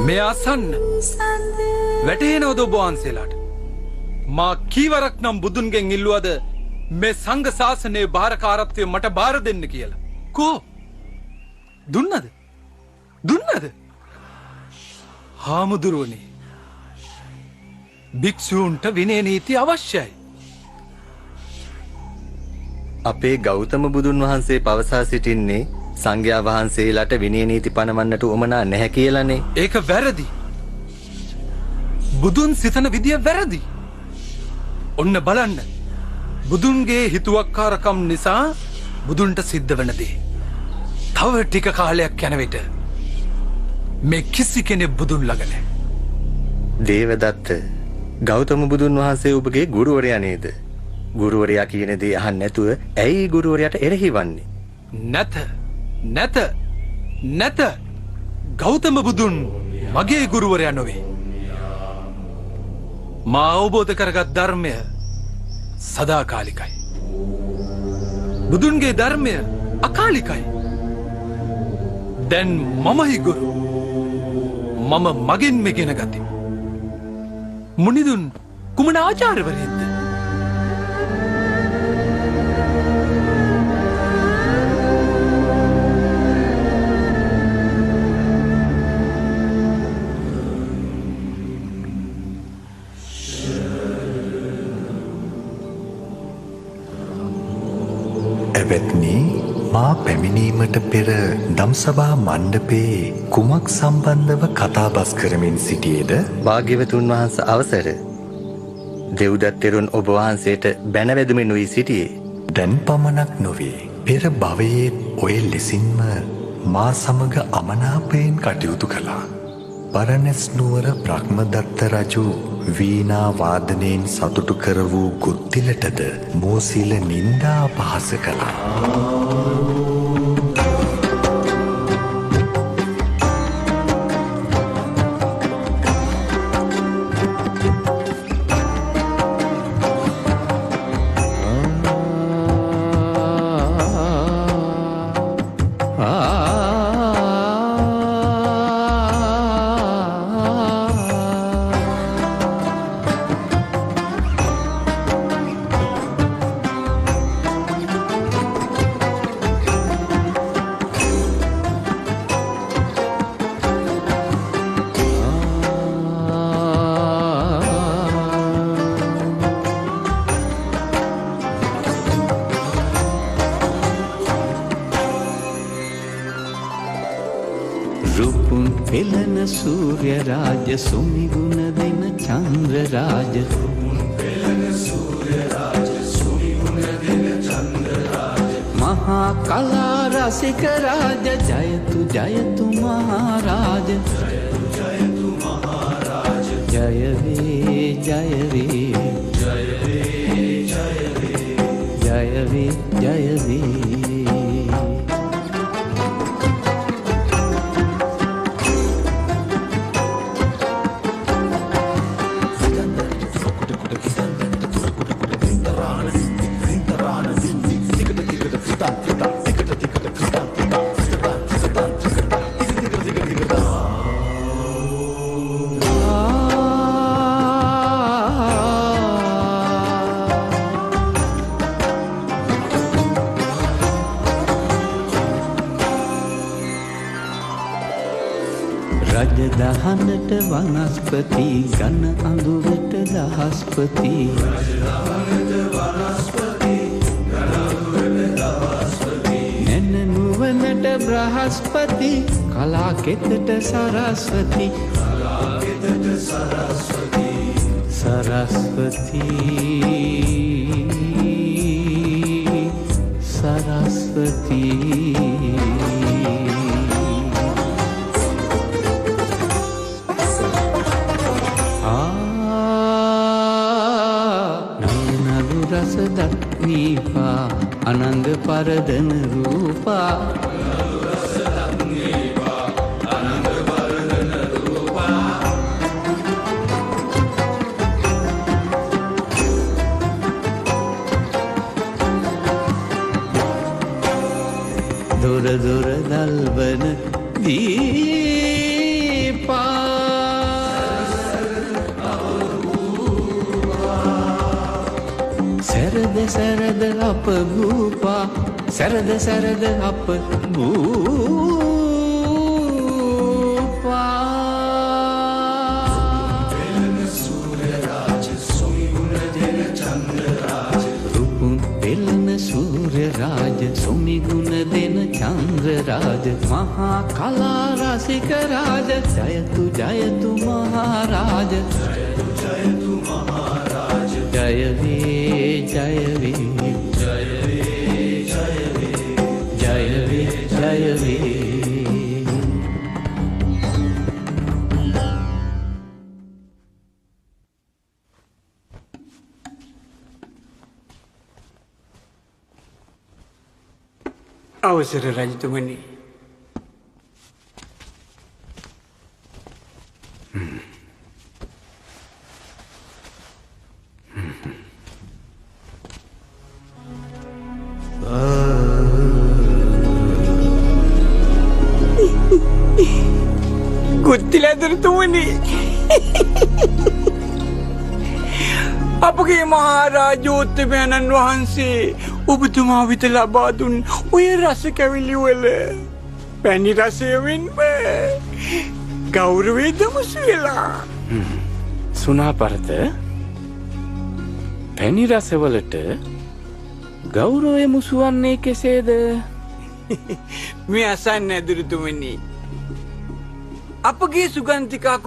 මේ අසන්න වැටහෙනවද ඔබ වහන්සේලාට? මා කීවරක් නම් බුදුන්ගෙන් ඉල්ලුවද මේ සංඝ ශාසනයේ භාරකාරත්වය මට බාර දෙන්න කියලා? කෝ දුන්නද? හාමුදුරුවනේ, භික්ෂූන්ට විනය නීති අවශ්‍යයි. අපේ ගෞතම බුදුන් වහන්සේ පවසා සිටින්නේ සංඝයා වහන්සේලාට විනය නීති පනවන්නට උවමනා නැහැ කියලානේ. ඒක වැරදි. බුදුන් සිතන විදිය වැරදි. ඔන්න බලන්න, බුදුන්ගේ හිතුවක්කාරකම් නිසා බුදුන්ට සිද්ධ වන දේ. තව ටික කාලයක් යන විට මේ කිසි කෙනෙක් බුදුන් ළඟ නැහැ. දේවදත්ත, ගෞතම බුදුන් වහන්සේ ඔබගේ ගුරුවරයා නේද? ගුරුවරයා කියන දේ අහන්න නැතුව ඇයි ගුරුවරයාට එරෙහි වන්නේ? නැත. ගෞතම බුදුන් මගේ ගුරුවරයා නොවේ. මා අවබෝධ කරගත් ධර්මය සදාකාලිකයි. බුදුන්ගේ ධර්මය අකාලිකයි. දැන් මමයි ගුරු. මම මගෙන් මෙගෙන ගතිමි. මුනිදුන් කුමන ආචාර්යවරයෙක්ද? එවත්නි, මා පැමිණීමට පෙර දම්සභා මණ්ඩපයේ කුමක් සම්බන්ධව කතාබස් කරමින් සිටියේද? භාග්‍යවතුන් වහන්සේ අවසර. දෙව්දත් තෙරුන් ඔබ වහන්සේට බැනවැදුමින් වී සිටියේ. දැන් පමණක් නොවේ, පෙර භවයේ ඔය ලෙසින්ම මා සමග අමනාපයෙන් කටයුතු කළා. බරණැස් නුවර බ්‍රහ්මදත්ත රජු වීණා වාදනයෙන් සතුටු කර වූ ගුත්තිලටද මෝසිල නින්දා පහස කළා. රුපුන් පෙළන සූර්ය රාජ සුමිගුණ දෙන චන්ද්‍ර රාජ මහා කලා රසික රාජ ජයතු ජයතු මහරාජ ජයවේ ජයවේ ජයවේ ජයවේ රජදහනට වනස්පති ගන අඳුරට දහස්පති නැන නුවනට බ්‍රහස්පති කලා කෙතට සරස්වති සරස්වති සරස්වති දක්නීපා අනංග පරදන රූපා දොර දොර දල්වන දී සැරද අප භූපා සැරද සැරද අප භූපා රුපුන් පෙළන සූර්ය රාජ සොමිගුණ දෙන චන්ද්‍ර රාජ මහා කලා රසික රාජ ජයතු ජයතු මහරාජ ජය වේ ජය වේ ජය වේ ජය වේ ජය වේ අවසර රජතුමනි. ගුත්තිලැදරතුමනි, අපගේ මහාරාජෝත්තමයණන් වහන්සේ ඔබතුමා වෙත ලබා දුන් ඔය රස කැවිලි වල පැණි රසය වෙන්ම ගෞරවය දමසු වෙලා. සුනාපරත පැණි රසවලට ගෞරවය මුසුවන්නේ කෙසේද? මේ අසන්න ඇදුරුතුමනි, අපගේ සුගන්තිකා